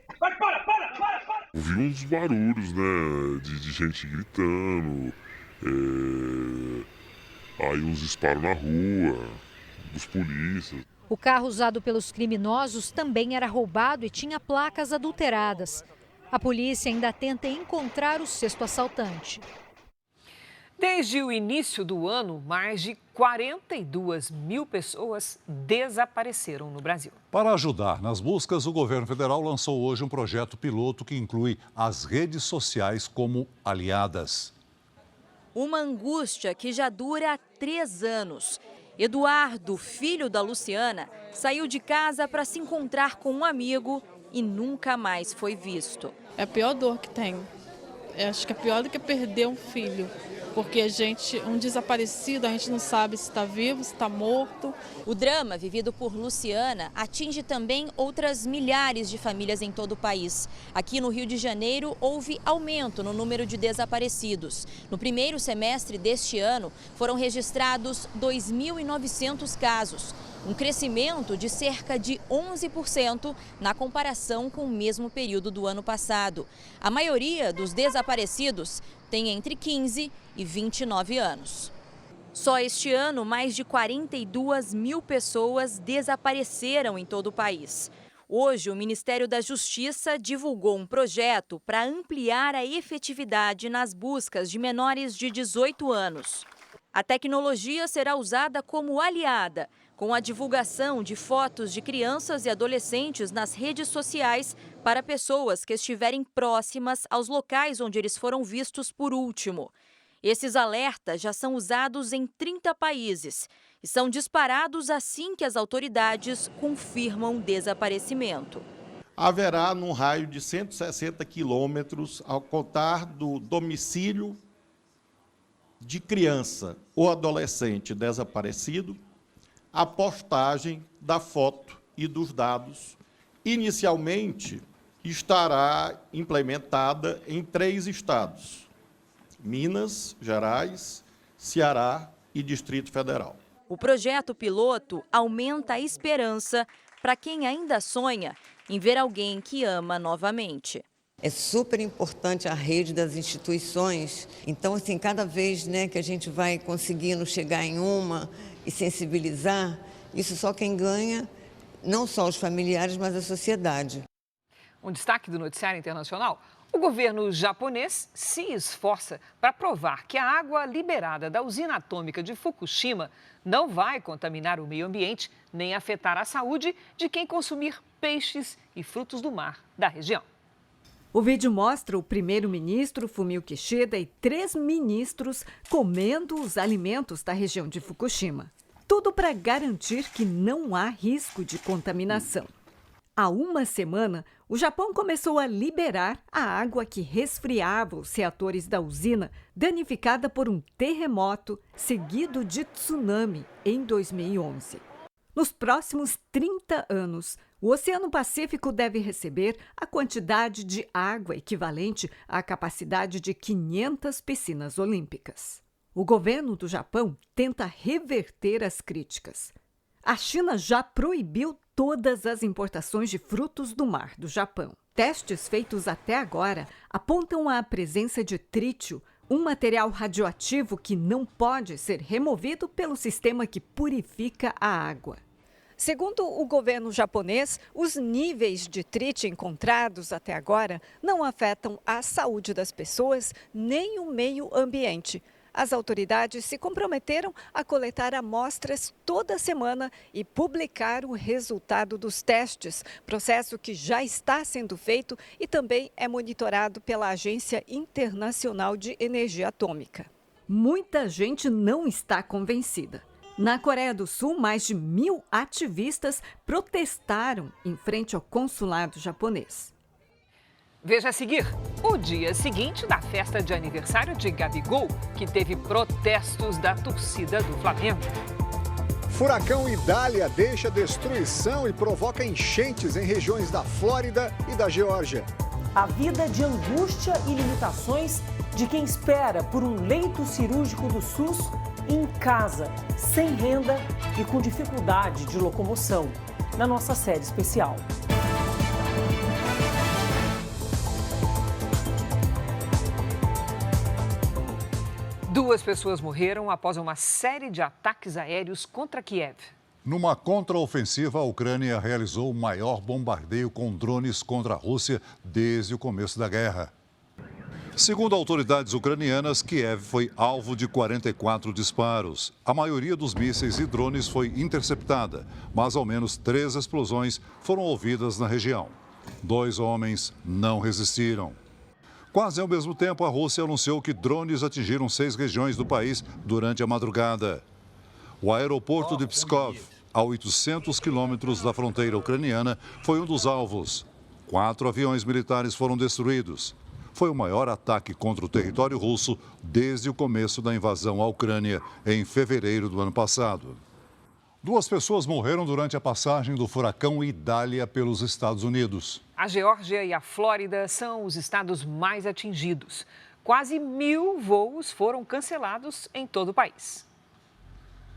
Speaker 4: Ouvi uns barulhos, né, de gente gritando, aí uns disparos na rua, dos polícias.
Speaker 17: O carro usado pelos criminosos também era roubado e tinha placas adulteradas. A polícia ainda tenta encontrar o 6º assaltante.
Speaker 2: Desde o início do ano, mais de 42 mil pessoas desapareceram no Brasil.
Speaker 3: Para ajudar nas buscas, o governo federal lançou hoje um projeto piloto que inclui as redes sociais como aliadas.
Speaker 19: Uma angústia que já dura há 3 anos. Eduardo, filho da Luciana, saiu de casa para se encontrar com um amigo e nunca mais foi visto.
Speaker 26: É a pior dor que tem. Eu acho que é pior do que perder um filho.
Speaker 18: porque um desaparecido, a gente não sabe se está vivo, se está morto.
Speaker 19: O drama vivido por Luciana atinge também outras milhares de famílias em todo o país. Aqui no Rio de Janeiro, houve aumento no número de desaparecidos. No primeiro semestre deste ano, foram registrados 2.900 casos. Um crescimento de cerca de 11% na comparação com o mesmo período do ano passado. A maioria dos desaparecidos tem entre 15 e 29 anos. Só este ano, mais de 42 mil pessoas desapareceram em todo o país. Hoje, o Ministério da Justiça divulgou um projeto para ampliar a efetividade nas buscas de menores de 18 anos. A tecnologia será usada como aliada, com a divulgação de fotos de crianças e adolescentes nas redes sociais para pessoas que estiverem próximas aos locais onde eles foram vistos por último. Esses alertas já são usados em 30 países e são disparados assim que as autoridades confirmam desaparecimento.
Speaker 20: Haverá num raio de 160 quilômetros, ao contar do domicílio de criança ou adolescente desaparecido, a postagem da foto e dos dados. Inicialmente, estará implementada em 3 estados: Minas Gerais, Ceará e Distrito Federal.
Speaker 19: O projeto piloto aumenta a esperança para quem ainda sonha em ver alguém que ama novamente.
Speaker 21: É super importante a rede das instituições. Então, assim, cada vez que a gente vai conseguindo chegar em uma e sensibilizar, isso só quem ganha, não só os familiares, mas a sociedade.
Speaker 2: Um destaque do noticiário internacional: o governo japonês se esforça para provar que a água liberada da usina atômica de Fukushima não vai contaminar o meio ambiente nem afetar a saúde de quem consumir peixes e frutos do mar da região.
Speaker 11: O vídeo mostra o primeiro-ministro Fumio Kishida e 3 ministros comendo os alimentos da região de Fukushima. Tudo para garantir que não há risco de contaminação. Há uma semana, o Japão começou a liberar a água que resfriava os reatores da usina, danificada por um terremoto seguido de tsunami em 2011. Nos próximos 30 anos, o Oceano Pacífico deve receber a quantidade de água equivalente à capacidade de 500 piscinas olímpicas. O governo do Japão tenta reverter as críticas. A China já proibiu todas as importações de frutos do mar do Japão. Testes feitos até agora apontam a presença de trítio, um material radioativo que não pode ser removido pelo sistema que purifica a água. Segundo o governo japonês, os níveis de trítio encontrados até agora não afetam a saúde das pessoas nem o meio ambiente. As autoridades se comprometeram a coletar amostras toda semana e publicar o resultado dos testes, processo que já está sendo feito e também é monitorado pela Agência Internacional de Energia Atômica. Muita gente não está convencida. Na Coreia do Sul, mais de 1.000 ativistas protestaram em frente ao consulado japonês.
Speaker 2: Veja a seguir o dia seguinte da festa de aniversário de Gabigol, que teve protestos da torcida do Flamengo.
Speaker 22: Furacão Idália deixa destruição e provoca enchentes em regiões da Flórida e da Geórgia.
Speaker 12: A vida de angústia e limitações de quem espera por um leito cirúrgico do SUS em casa, sem renda e com dificuldade de locomoção, na nossa série especial.
Speaker 2: Duas pessoas morreram após uma série de ataques aéreos contra Kiev.
Speaker 3: Numa contraofensiva, a Ucrânia realizou o maior bombardeio com drones contra a Rússia desde o começo da guerra. Segundo autoridades ucranianas, Kiev foi alvo de 44 disparos. A maioria dos mísseis e drones foi interceptada, mas ao menos 3 explosões foram ouvidas na região. 2 homens não resistiram. Quase ao mesmo tempo, a Rússia anunciou que drones atingiram 6 regiões do país durante a madrugada. O aeroporto de Pskov, a 800 quilômetros da fronteira ucraniana, foi um dos alvos. 4 aviões militares foram destruídos. foi o maior ataque contra o território russo desde o começo da invasão à Ucrânia, em fevereiro do ano passado. 2 pessoas morreram durante a passagem do furacão Idália pelos Estados Unidos.
Speaker 2: A Geórgia e a Flórida são os estados mais atingidos. Quase 1.000 voos foram cancelados em todo o país.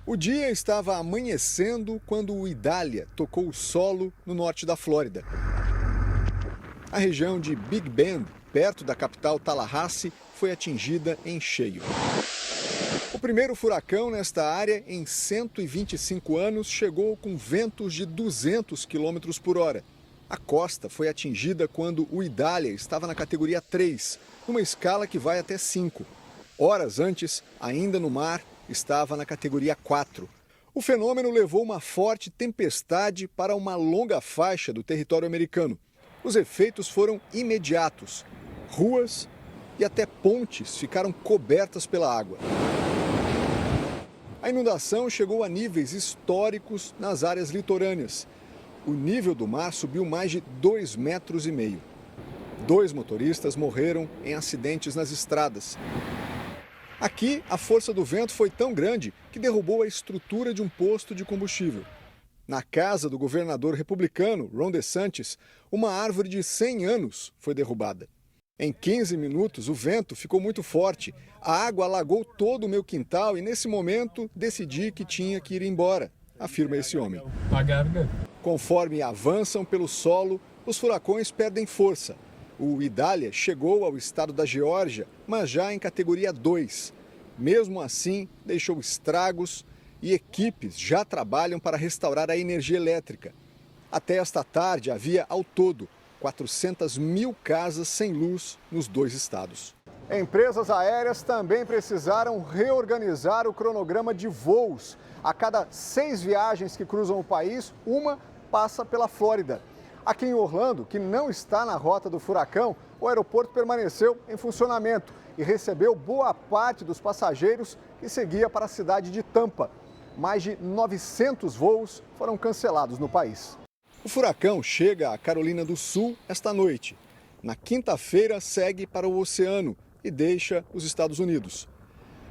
Speaker 22: O dia estava amanhecendo quando o Idália tocou o solo no norte da Flórida. A região de Big Bend, perto da capital Tallahassee, foi atingida em cheio. O primeiro furacão nesta área, em 125 anos, chegou com ventos de 200 km por hora. A costa foi atingida quando o Idália estava na categoria 3, numa escala que vai até 5. Horas antes, ainda no mar, estava na categoria 4. O fenômeno levou uma forte tempestade para uma longa faixa do território americano. Os efeitos foram imediatos. Ruas e até pontes ficaram cobertas pela água. A inundação chegou a níveis históricos nas áreas litorâneas. O nível do mar subiu mais de 2,5 metros. 2 motoristas morreram em acidentes nas estradas. Aqui, a força do vento foi tão grande que derrubou a estrutura de um posto de combustível. Na casa do governador republicano, Ron DeSantis, uma árvore de 100 anos foi derrubada. Em 15 minutos, o vento ficou muito forte. A água alagou todo o meu quintal e, nesse momento, decidi que tinha que ir embora, afirma esse homem. Conforme avançam pelo solo, os furacões perdem força. O Idália chegou ao estado da Geórgia, mas já em categoria 2. Mesmo assim, deixou estragos e equipes já trabalham para restaurar a energia elétrica. Até esta tarde, havia ao todo 400 mil casas sem luz nos 2 estados. Empresas aéreas também precisaram reorganizar o cronograma de voos. A cada 6 viagens que cruzam o país, uma passa pela Flórida. Aqui em Orlando, que não está na rota do furacão, o aeroporto permaneceu em funcionamento e recebeu boa parte dos passageiros que seguia para a cidade de Tampa. Mais de 900 voos foram cancelados no país. O furacão chega à Carolina do Sul esta noite. Na quinta-feira, segue para o oceano e deixa os Estados Unidos.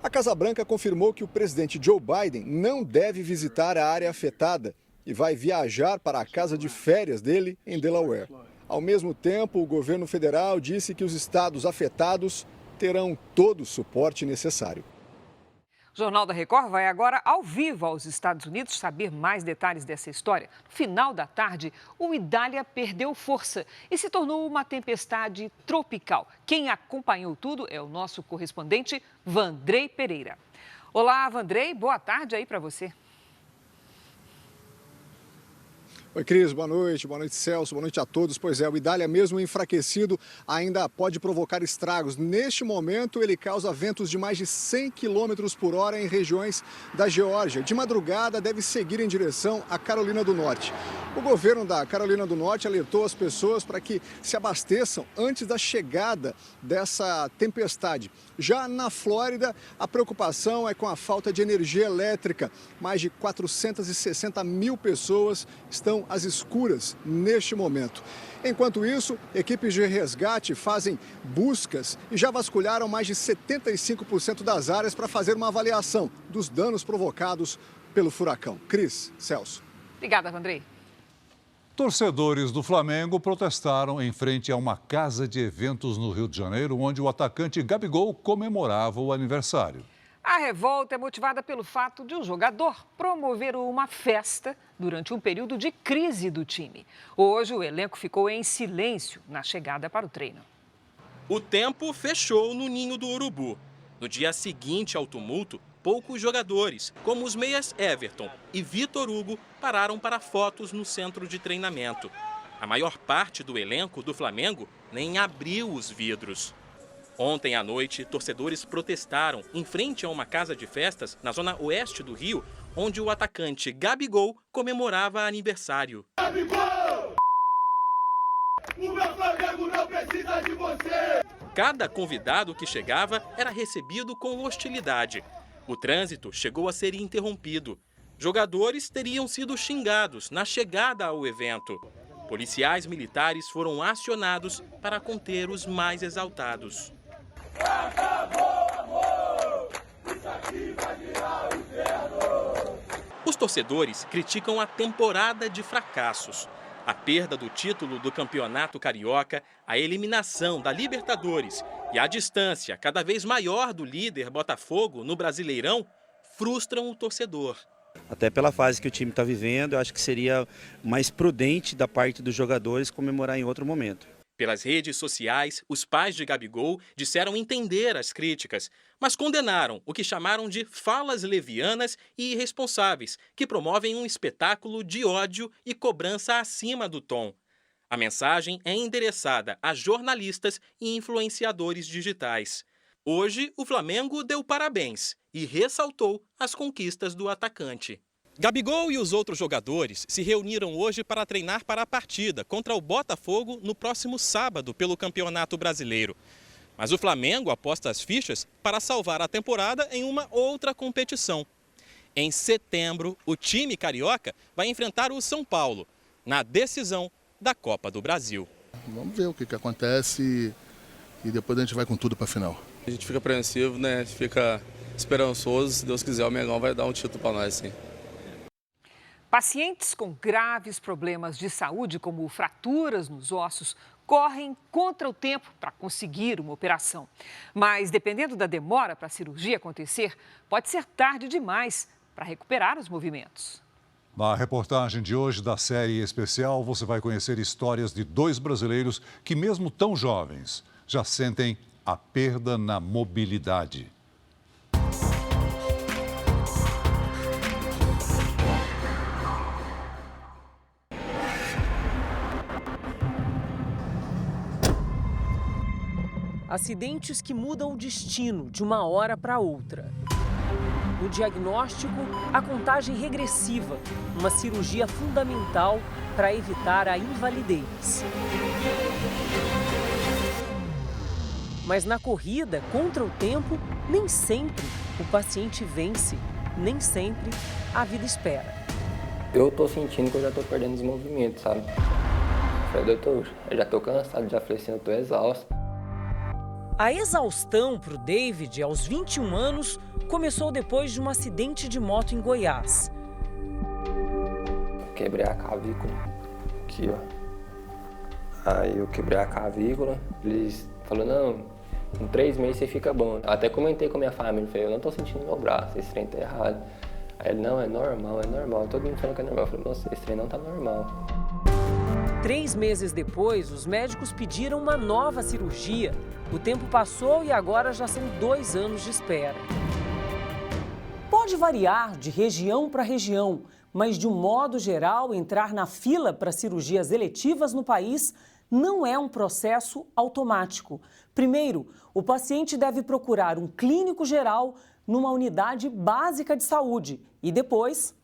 Speaker 22: A Casa Branca confirmou que o presidente Joe Biden não deve visitar a área afetada e vai viajar para a casa de férias dele em Delaware. Ao mesmo tempo, o governo federal disse que os estados afetados terão todo o suporte necessário.
Speaker 2: O Jornal da Record vai agora ao vivo aos Estados Unidos saber mais detalhes dessa história. No final da tarde, o Idália perdeu força e se tornou uma tempestade tropical. Quem acompanhou tudo é o nosso correspondente Vandrei Pereira. Olá, Vandrei, boa tarde aí para você.
Speaker 22: Oi, Cris, boa noite, Celso, boa noite a todos. Pois é, o Idália, mesmo enfraquecido, ainda pode provocar estragos. Neste momento, ele causa ventos de mais de 100 km por hora em regiões da Geórgia. De madrugada, deve seguir em direção à Carolina do Norte. O governo da Carolina do Norte alertou as pessoas para que se abasteçam antes da chegada dessa tempestade. Já na Flórida, a preocupação é com a falta de energia elétrica. Mais de 460 mil pessoas estão às escuras neste momento. Enquanto isso, equipes de resgate fazem buscas e já vasculharam mais de 75% das áreas para fazer uma avaliação dos danos provocados pelo furacão. Cris, Celso.
Speaker 2: Obrigada, Vandrei.
Speaker 3: Torcedores do Flamengo protestaram em frente a uma casa de eventos no Rio de Janeiro, onde o atacante Gabigol comemorava o aniversário.
Speaker 2: A revolta é motivada pelo fato de um jogador promover uma festa durante um período de crise do time. Hoje, o elenco ficou em silêncio na chegada para o treino.
Speaker 1: O tempo fechou no Ninho do Urubu. No dia seguinte ao tumulto, poucos jogadores, como os meias Everton e Vitor Hugo, pararam para fotos no centro de treinamento. A maior parte do elenco do Flamengo nem abriu os vidros. Ontem à noite, torcedores protestaram em frente a uma casa de festas na zona oeste do Rio, onde o atacante Gabigol comemorava aniversário. Gabigol! O meu Flamengo não precisa de você! Cada convidado que chegava era recebido com hostilidade. O trânsito chegou a ser interrompido. Jogadores teriam sido xingados na chegada ao evento. Policiais militares foram acionados para conter os mais exaltados. Os torcedores criticam a temporada de fracassos. A perda do título do Campeonato Carioca, a eliminação da Libertadores e a distância cada vez maior do líder Botafogo no Brasileirão frustram o torcedor.
Speaker 5: Até pela fase que o time está vivendo, eu acho que seria mais prudente da parte dos jogadores comemorar em outro momento.
Speaker 1: Pelas redes sociais, os pais de Gabigol disseram entender as críticas, mas condenaram o que chamaram de falas levianas e irresponsáveis, que promovem um espetáculo de ódio e cobrança acima do tom. A mensagem é endereçada a jornalistas e influenciadores digitais. Hoje, o Flamengo deu parabéns e ressaltou as conquistas do atacante. Gabigol e os outros jogadores se reuniram hoje para treinar para a partida contra o Botafogo no próximo sábado pelo Campeonato Brasileiro. Mas o Flamengo aposta as fichas para salvar a temporada em uma outra competição. Em setembro, o time carioca vai enfrentar o São Paulo na decisão da Copa do Brasil.
Speaker 8: Vamos ver o que acontece e depois a gente vai com tudo para a final.
Speaker 23: A gente fica apreensivo, né? A gente fica esperançoso. Se Deus quiser, o Mengão vai dar um título para nós, sim.
Speaker 2: Pacientes com graves problemas de saúde, como fraturas nos ossos, correm contra o tempo para conseguir uma operação. Mas, dependendo da demora para a cirurgia acontecer, pode ser tarde demais para recuperar os movimentos.
Speaker 3: Na reportagem de hoje da série especial, você vai conhecer histórias de 2 brasileiros que, mesmo tão jovens, já sentem a perda na mobilidade.
Speaker 12: Acidentes que mudam o destino de uma hora para outra. No diagnóstico, a contagem regressiva, uma cirurgia fundamental para evitar a invalidez. Mas na corrida contra o tempo, nem sempre o paciente vence, nem sempre a vida espera.
Speaker 24: Eu tô sentindo que eu já tô perdendo os movimentos, sabe? Falei, doutor, eu já tô cansado, já falei assim, eu tô exausto.
Speaker 12: A exaustão para o David, aos 21 anos, começou depois de um acidente de moto em Goiás.
Speaker 24: Quebrei a clavícula, aqui ó. Aí eu quebrei a clavícula, eles falaram, não, em 3 meses você fica bom. Eu até comentei com a minha família, falei, eu não tô sentindo meu braço, esse trem tá errado. Aí ele, não, é normal, todo mundo falando que é normal. Eu falei, nossa, esse trem não tá normal.
Speaker 12: 3 meses depois, os médicos pediram uma nova cirurgia. O tempo passou e agora já são 2 anos de espera. Pode variar de região para região, mas de um modo geral, entrar na fila para cirurgias eletivas no país não é um processo automático. Primeiro, o paciente deve procurar um clínico geral numa unidade básica de saúde e depois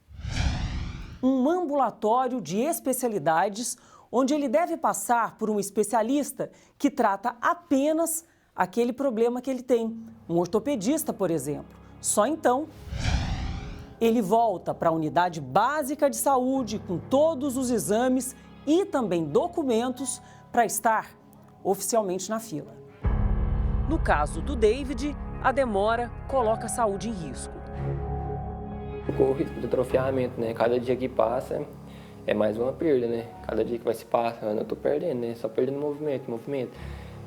Speaker 12: um ambulatório de especialidades, onde ele deve passar por um especialista que trata apenas aquele problema que ele tem, um ortopedista, por exemplo. Só então, ele volta para a unidade básica de saúde com todos os exames e também documentos para estar oficialmente na fila. No caso do David, a demora coloca a saúde em risco.
Speaker 24: Eu corro o risco de atrofiamento, né? Cada dia que passa é mais uma perda, né? Cada dia que vai se passando, eu tô perdendo, né? Só perdendo movimento.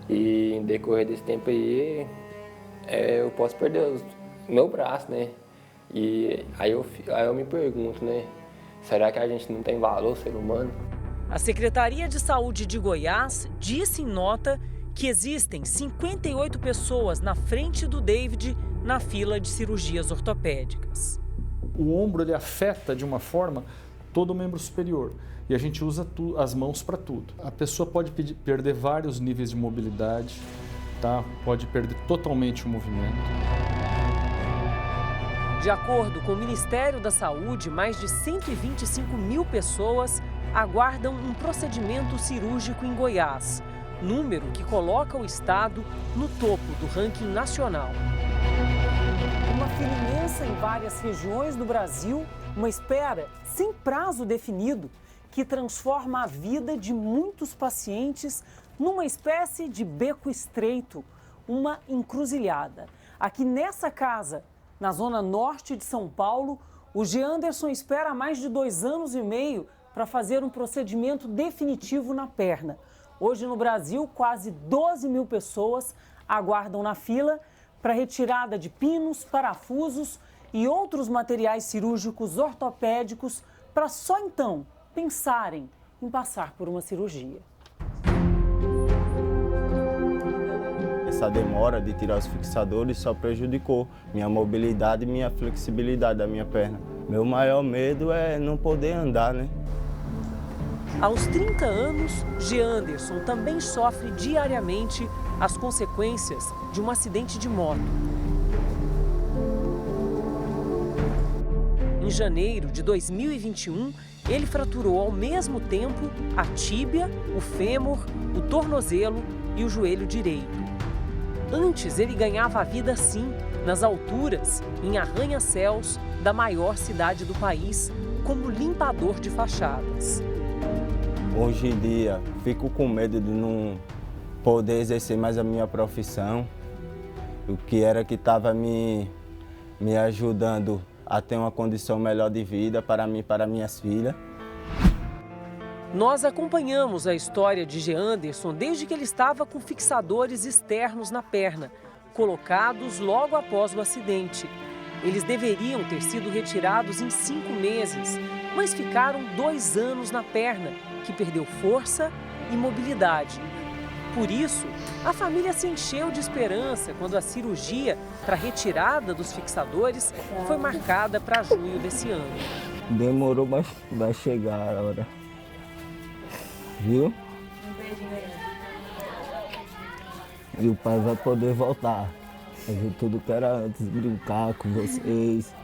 Speaker 24: E em decorrer desse tempo aí, eu posso perder o meu braço, né? E aí eu me pergunto, né? Será que a gente não tem valor, ser humano?
Speaker 12: A Secretaria de Saúde de Goiás disse em nota que existem 58 pessoas na frente do David na fila de cirurgias ortopédicas.
Speaker 25: O ombro ele afeta de uma forma todo o membro superior e a gente usa as mãos para tudo. A pessoa pode perder vários níveis de mobilidade, tá? Pode perder totalmente o movimento.
Speaker 12: De acordo com o Ministério da Saúde, mais de 125 mil pessoas aguardam um procedimento cirúrgico em Goiás, número que coloca o estado no topo do ranking nacional. Uma fila imensa em várias regiões do Brasil, uma espera sem prazo definido que transforma a vida de muitos pacientes numa espécie de beco estreito, uma encruzilhada. Aqui nessa casa, na zona norte de São Paulo, o Geanderson espera há mais de 2 anos e meio para fazer um procedimento definitivo na perna. Hoje no Brasil, quase 12 mil pessoas aguardam na fila para retirada de pinos, parafusos e outros materiais cirúrgicos ortopédicos para só então pensarem em passar por uma cirurgia.
Speaker 6: Essa demora de tirar os fixadores só prejudicou minha mobilidade e minha flexibilidade da minha perna. Meu maior medo é não poder andar, né?
Speaker 12: Aos 30 anos, Geanderson também sofre diariamente as consequências de um acidente de moto. Em janeiro de 2021, ele fraturou ao mesmo tempo a tíbia, o fêmur, o tornozelo e o joelho direito. Antes, ele ganhava a vida assim, nas alturas, em arranha-céus da maior cidade do país, como limpador de fachadas.
Speaker 6: Hoje em dia, fico com medo de não poder exercer mais a minha profissão, o que era que estava me ajudando a ter uma condição melhor de vida para mim e para minhas filhas.
Speaker 12: Nós acompanhamos a história de Geanderson desde que ele estava com fixadores externos na perna, colocados logo após o acidente. Eles deveriam ter sido retirados em 5 meses, mas ficaram 2 anos na perna, que perdeu força e mobilidade. Por isso, a família se encheu de esperança quando a cirurgia para a retirada dos fixadores foi marcada para junho desse ano.
Speaker 6: Demorou, mas vai chegar a hora. Viu? E o pai vai poder voltar. Fazer tudo que era antes, brincar com vocês.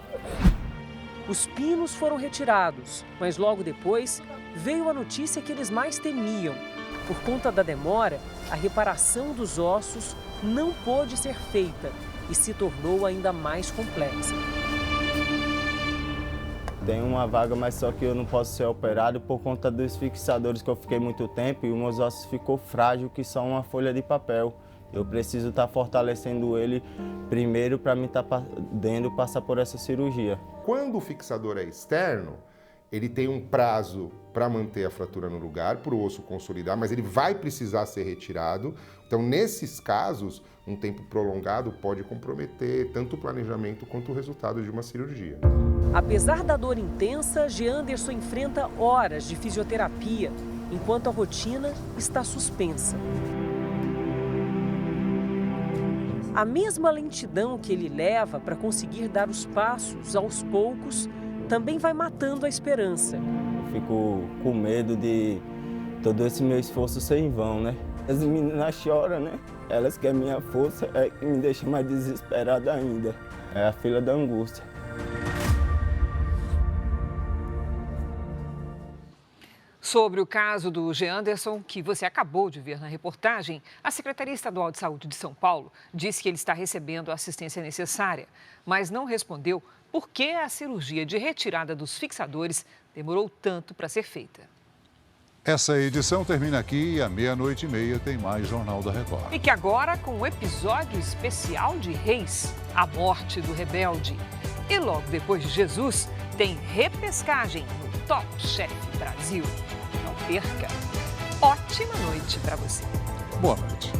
Speaker 12: Os pinos foram retirados, mas logo depois veio a notícia que eles mais temiam. Por conta da demora, a reparação dos ossos não pôde ser feita e se tornou ainda mais complexa.
Speaker 6: Tem uma vaga, mas só que eu não posso ser operado por conta dos fixadores que eu fiquei muito tempo e os meus ossos ficou frágil que só uma folha de papel. Eu preciso estar fortalecendo ele primeiro para mim estar podendo passar por essa cirurgia.
Speaker 7: Quando o fixador é externo, ele tem um prazo para manter a fratura no lugar, para o osso consolidar, mas ele vai precisar ser retirado. Então, nesses casos, um tempo prolongado pode comprometer tanto o planejamento quanto o resultado de uma cirurgia.
Speaker 12: Apesar da dor intensa, Geanderson enfrenta horas de fisioterapia, enquanto a rotina está suspensa. A mesma lentidão que ele leva para conseguir dar os passos aos poucos também vai matando a esperança.
Speaker 6: Eu fico com medo de todo esse meu esforço ser em vão, né? As meninas choram, né? Elas que é minha força, é que me deixa mais desesperada ainda. É a fila da angústia.
Speaker 2: Sobre o caso do Geanderson, que você acabou de ver na reportagem, a Secretaria Estadual de Saúde de São Paulo disse que ele está recebendo a assistência necessária, mas não respondeu por que a cirurgia de retirada dos fixadores demorou tanto para ser feita.
Speaker 3: Essa edição termina aqui e à 00:30 tem mais Jornal da Record.
Speaker 2: Fique agora com um episódio especial de Reis, a morte do rebelde. E logo depois de Jesus, tem repescagem no Top Chef Brasil. Não perca. Ótima noite para você.
Speaker 3: Boa noite.